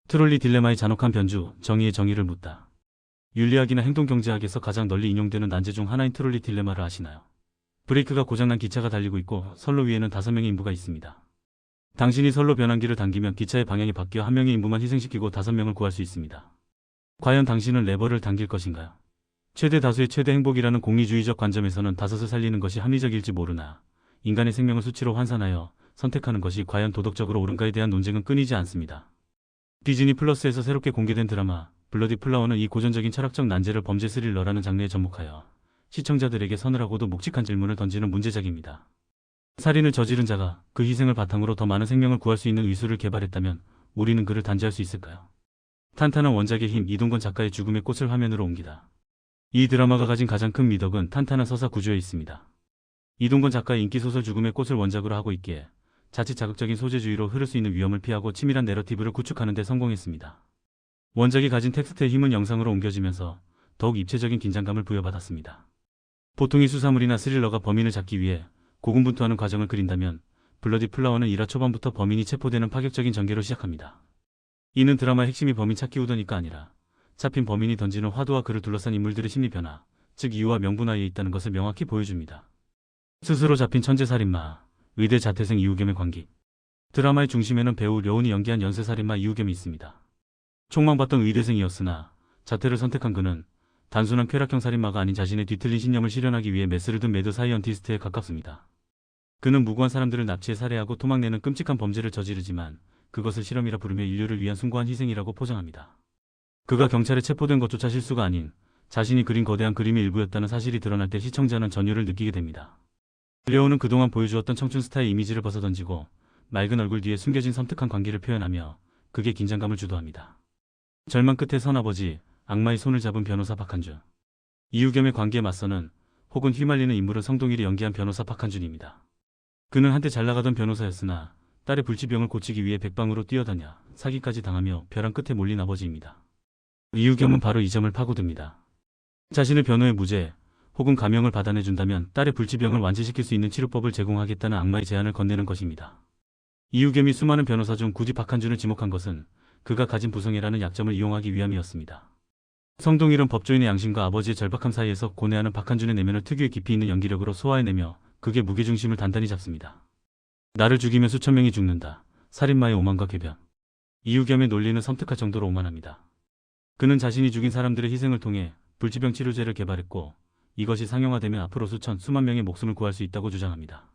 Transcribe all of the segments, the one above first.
트롤리 딜레마의 잔혹한 변주, 정의의 정의를 묻다. 윤리학이나 행동경제학에서 가장 널리 인용되는 난제 중 하나인 트롤리 딜레마를 아시나요? 브레이크가 고장난 기차가 달리고 있고 선로 위에는 5명의 인부가 있습니다. 당신이 선로 변환기를 당기면 기차의 방향이 바뀌어 한 명의 인부만 희생시키고 5명을 구할 수 있습니다. 과연 당신은 레버를 당길 것인가요? 최대 다수의 최대 행복이라는 공리주의적 관점에서는 5을 살리는 것이 합리적일지 모르나 인간의 생명을 수치로 환산하여 선택하는 것이 과연 도덕적으로 옳은가에 대한 논쟁은 끊이지 않습니다. 디즈니 플러스에서 새롭게 공개된 드라마 블러디 플라워는 이 고전적인 철학적 난제를 범죄 스릴러라는 장르에 접목하여 시청자들에게 서늘하고도 묵직한 질문을 던지는 문제작입니다. 살인을 저지른 자가 그 희생을 바탕으로 더 많은 생명을 구할 수 있는 의술을 개발했다면 우리는 그를 단죄할 수 있을까요? 탄탄한 원작의 힘, 이동건 작가의 죽음의 꽃을 화면으로 옮기다. 이 드라마가 가진 가장 큰 미덕은 탄탄한 서사 구조에 있습니다. 이동건 작가의 인기소설 죽음의 꽃을 원작으로 하고 있기에 자칫 자극적인 소재주의로 흐를 수 있는 위험을 피하고 치밀한 내러티브를 구축하는 데 성공했습니다. 원작이 가진 텍스트의 힘은 영상으로 옮겨지면서 더욱 입체적인 긴장감을 부여받았습니다. 보통의 수사물이나 스릴러가 범인을 잡기 위해 고군분투하는 과정을 그린다면 블러디 플라워는 1화 초반부터 범인이 체포되는 파격적인 전개로 시작합니다. 이는 드라마의 핵심이 범인 찾기 우도니까 아니라 잡힌 범인이 던지는 화두와 그를 둘러싼 인물들의 심리 변화, 즉 이유와 명분하에 있다는 것을 명확히 보여줍니다. 스스로 잡힌 천재살인마, 의대 자퇴생 이우겸의 관계. 드라마의 중심에는 배우 려운이 연기한 연쇄살인마 이우겸이 있습니다. 촉망받던 의대생이었으나 자퇴를 선택한 그는 단순한 쾌락형 살인마가 아닌 자신의 뒤틀린 신념을 실현하기 위해 메스를 든 매드 사이언티스트에 가깝습니다. 그는 무고한 사람들을 납치해 살해하고 토막내는 끔찍한 범죄를 저지르지만 그것을 실험이라 부르며 인류를 위한 숭고한 희생이라고 포장합니다. 그가 경찰에 체포된 것조차 실수가 아닌 자신이 그린 거대한 그림의 일부였다는 사실이 드러날 때 시청자는 전율을 느끼게 됩니다. 려운은 그동안 보여주었던 청춘 스타의 이미지를 벗어던지고 맑은 얼굴 뒤에 숨겨진 섬뜩한 관계를 표현하며 극의 긴장감을 주도합니다. 절망 끝에 선아버지, 악마의 손을 잡은 변호사 박한준. 이우겸의 관계에 맞서는 혹은 휘말리는 인물은 성동일이 연기한 변호사 박한준입니다. 그는 한때 잘나가던 변호사였으나 딸의 불치병을 고치기 위해 백방으로 뛰어다녀 사기까지 당하며 벼랑 끝에 몰린 아버지입니다. 이우겸은 바로 이 점을 파고듭니다. 자신을 변호해 무죄 혹은 감형을 받아내준다면 딸의 불치병을 완치시킬 수 있는 치료법을 제공하겠다는 악마의 제안을 건네는 것입니다. 이우겸이 수많은 변호사 중 굳이 박한준을 지목한 것은 그가 가진 부성애라는 약점을 이용하기 위함이었습니다. 성동일은 법조인의 양심과 아버지의 절박함 사이에서 고뇌하는 박한준의 내면을 특유의 깊이 있는 연기력으로 소화해내며 극의 무게중심을 단단히 잡습니다. 나를 죽이면 수천 명이 죽는다. 살인마의 오만과 궤변. 이우겸의 논리는 섬뜩할 정도로 오만합니다. 그는 자신이 죽인 사람들의 희생을 통해 불치병 치료제를 개발했고 이것이 상용화되면 앞으로 수만 명의 목숨을 구할 수 있다고 주장합니다.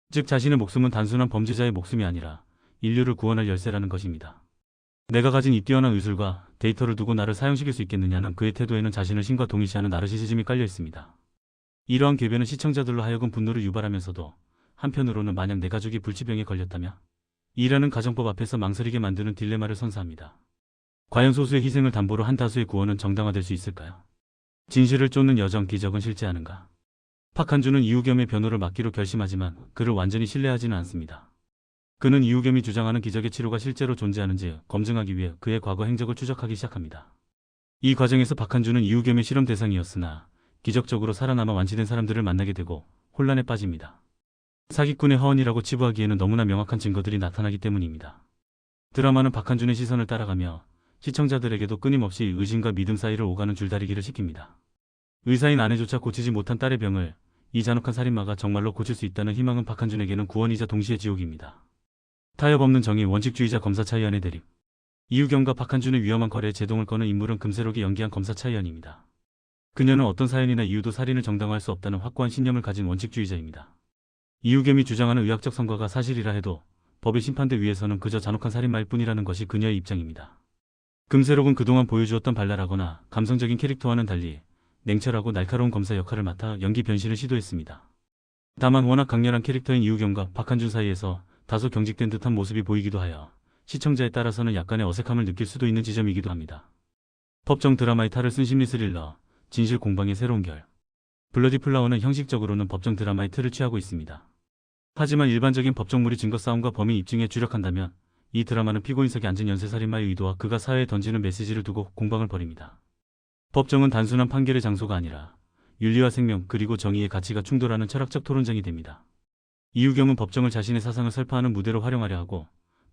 즉 자신의 목숨은 단순한 범죄자의 목숨이 아니라 인류를 구원할 열쇠라는 것입니다. 내가 가진 이 뛰어난 의술과 데이터를 두고 나를 사용시킬 수 있겠느냐는 그의 태도에는 자신을 신과 동일시하는 나르시시즘이 깔려 있습니다. 이러한 궤변은 시청자들로 하여금 분노를 유발하면서도 한편으로는 만약 내 가족이 불치병에 걸렸다면? 이라는 가정법 앞에서 망설이게 만드는 딜레마를 선사합니다. 과연 소수의 희생을 담보로 한 다수의 구원은 정당화될 수 있을까요? 진실을 쫓는 여정 기적은 실제하는가? 박한준은 이우겸의 변호를 맡기로 결심하지만 그를 완전히 신뢰하지는 않습니다. 그는 이우겸이 주장하는 기적의 치료가 실제로 존재하는지 검증하기 위해 그의 과거 행적을 추적하기 시작합니다. 이 과정에서 박한준은 이우겸의 실험 대상이었으나 기적적으로 살아남아 완치된 사람들을 만나게 되고 혼란에 빠집니다. 사기꾼의 허언이라고 치부하기에는 너무나 명확한 증거들이 나타나기 때문입니다. 드라마는 박한준의 시선을 따라가며 시청자들에게도 끊임없이 의심과 믿음 사이를 오가는 줄다리기를 시킵니다. 의사인 아내조차 고치지 못한 딸의 병을 이 잔혹한 살인마가 정말로 고칠 수 있다는 희망은 박한준에게는 구원이자 동시에 지옥입니다. 타협 없는 정의, 원칙주의자 검사 차이언의 대립. 이우겸과 박한준의 위험한 거래에 제동을 거는 인물은 금세록이 연기한 검사 차이언입니다. 그녀는 어떤 사연이나 이유도 살인을 정당화할 수 없다는 확고한 신념을 가진 원칙주의자입니다. 이우겸이 주장하는 의학적 성과가 사실이라 해도 법의 심판대 위에서는 그저 잔혹한 살인마일 뿐이라는 것이 그녀의 입장입니다. 금세록은 그동안 보여주었던 발랄하거나 감성적인 캐릭터와는 달리 냉철하고 날카로운 검사 역할을 맡아 연기 변신을 시도했습니다. 다만 워낙 강렬한 캐릭터인 이우겸과 박한준 사이에서 다소 경직된 듯한 모습이 보이기도 하여 시청자에 따라서는 약간의 어색함을 느낄 수도 있는 지점이기도 합니다. 법정 드라마의 탈을 쓴 심리 스릴러, 진실 공방의 새로운 결. 블러디 플라워는 형식적으로는 법정 드라마의 틀을 취하고 있습니다. 하지만 일반적인 법정물이 증거 싸움과 범인 입증에 주력한다면 이 드라마는 피고인석에 앉은 연쇄살인마의 의도와 그가 사회에 던지는 메시지를 두고 공방을 벌입니다. 법정은 단순한 판결의 장소가 아니라 윤리와 생명 그리고 정의의 가치가 충돌하는 철학적 토론장이 됩니다. 이우겸은 법정을 자신의 사상을 설파하는 무대로 활용하려 하고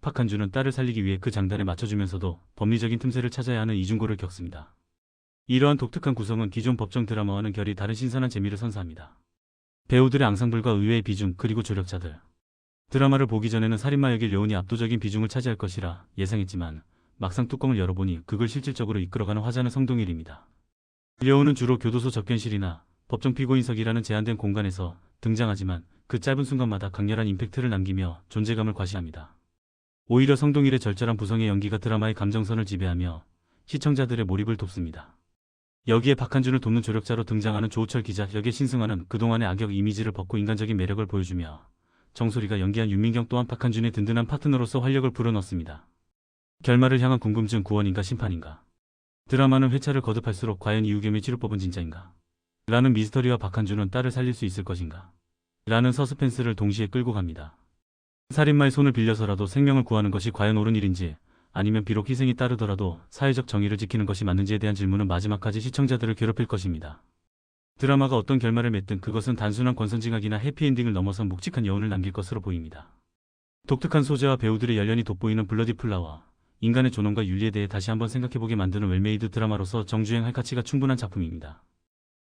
박한주는 딸을 살리기 위해 그 장단에 맞춰주면서도 법리적인 틈새를 찾아야 하는 이중고를 겪습니다. 이러한 독특한 구성은 기존 법정 드라마와는 결이 다른 신선한 재미를 선사합니다. 배우들의 앙상블과 의외의 비중, 그리고 조력자들. 드라마를 보기 전에는 살인마 역일 여운이 압도적인 비중을 차지할 것이라 예상했지만 막상 뚜껑을 열어보니 그걸 실질적으로 이끌어가는 화자는 성동일입니다. 여운은 주로 교도소 접견실이나 법정 피고인석이라는 제한된 공간에서 등장하지만 그 짧은 순간마다 강렬한 임팩트를 남기며 존재감을 과시합니다. 오히려 성동일의 절절한 부성의 연기가 드라마의 감정선을 지배하며 시청자들의 몰입을 돕습니다. 여기에 박한준을 돕는 조력자로 등장하는 조우철 기자 역의 신승환은 그동안의 악역 이미지를 벗고 인간적인 매력을 보여주며 정소리가 연기한 윤민경 또한 박한준의 든든한 파트너로서 활력을 불어넣습니다. 결말을 향한 궁금증, 구원인가 심판인가? 드라마는 회차를 거듭할수록 과연 이우겸의 치료법은 진짜인가? 라는 미스터리와 박한준은 딸을 살릴 수 있을 것인가? 라는 서스펜스를 동시에 끌고 갑니다. 살인마의 손을 빌려서라도 생명을 구하는 것이 과연 옳은 일인지, 아니면 비록 희생이 따르더라도 사회적 정의를 지키는 것이 맞는지에 대한 질문은 마지막까지 시청자들을 괴롭힐 것입니다. 드라마가 어떤 결말을 맺든 그것은 단순한 권선징악이나 해피엔딩을 넘어선 묵직한 여운을 남길 것으로 보입니다. 독특한 소재와 배우들의 열연이 돋보이는 블러디 플라워, 인간의 존엄과 윤리에 대해 다시 한번 생각해보게 만드는 웰메이드 드라마로서 정주행할 가치가 충분한 작품입니다.